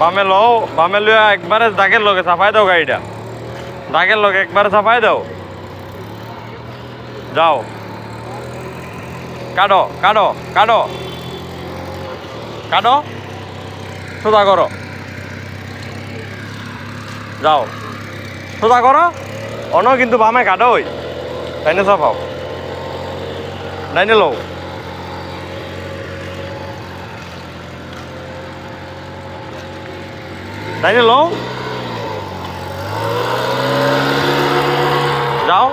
বামে লও, বামে লইয়া একবারে দাগের লগে চাপাই দাও গাড়িটা, দাগের লগে একবারে চাপাই দাও। যাও, কাটো কাটো কাটো কাটো, সোজা করো, যাও সোজা করো। অন কিন্তু বামে কাটো, ওই ডাইনে চাপাও, ডাইনে লও, ডাইনে লও, যাও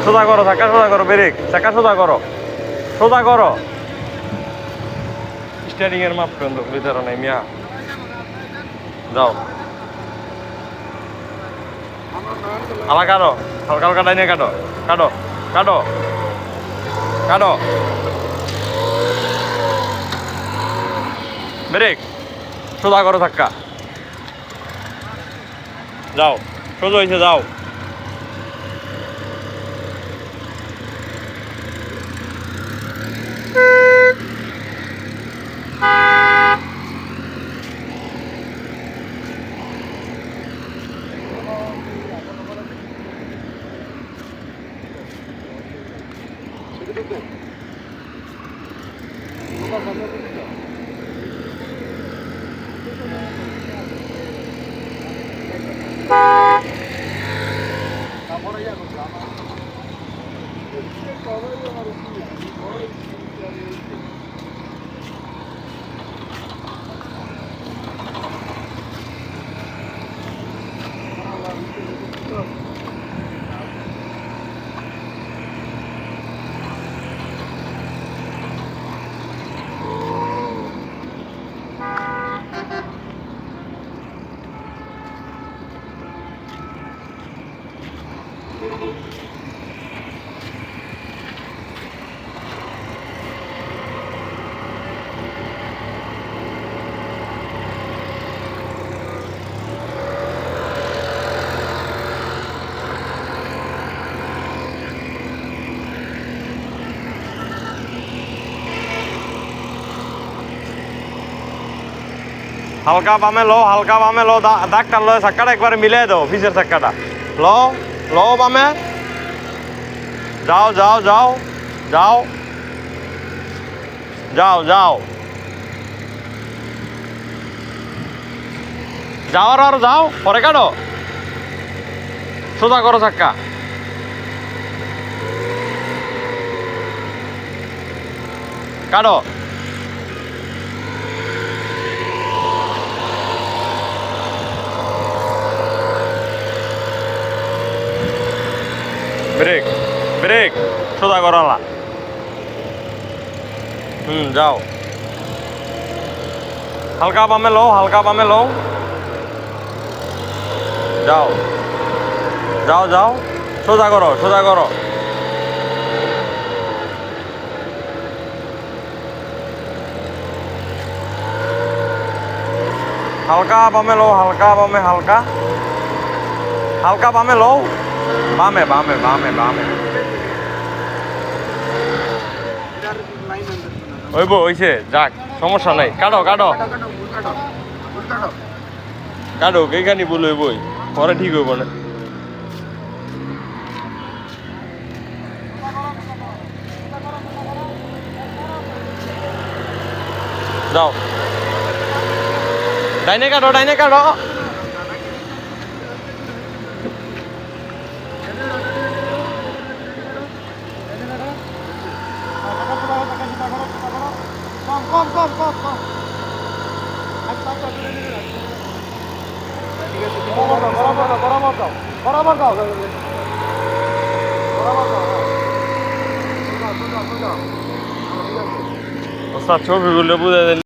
সোজা করো, চাকা সোজা করো, ব্রেক চাকা সোজা করো, সোজা করো। স্টিয়ারিং এর মাপ কেন ভিতরে নাই মিয়া, যাও আলা কাটো, হালকা হালকা ডাইনে কাটো, কাটো কাটো কাটো, ব্রেক সোজা করো, ধাক্কা, যাও সোজা হয়েছে, যাও হালকা বামে লো, হালকা বামে লো, দাগটা লো, চাক্কাটা একবারে মিলাই দাও, পিছের চাক্কাটা লো, লো বামে, যাও যাও যাও যাও যাও যাও যাওয়ার আর যাও, পরে কাটো, সোজা করো চাক্কা, কাটো, ব্রেক ব্রেক সোজা করালা, যাও হালকা বামে লো, হালকা বামে লো, যাও যাও যাও সোজা করো, সোজা করো, হালকা বামে লো, হালকা বামে, হালকা হালকা বামে লো, বামে বামে বামে বামে, ওইব হইছে, যাক সমস্যা নাই, কাটো কাটো কাটো, এইখানি বল হইবই, পরে ঠিক হইব না। যাও ডাইনে কাটো, ডাইনে কাটো, কম কম কম কম, বরাবর দাও, বরাবর দাও, বরাবর দাও, বরাবর দাও, ওস্তাদ ছবিগুলো বুঝে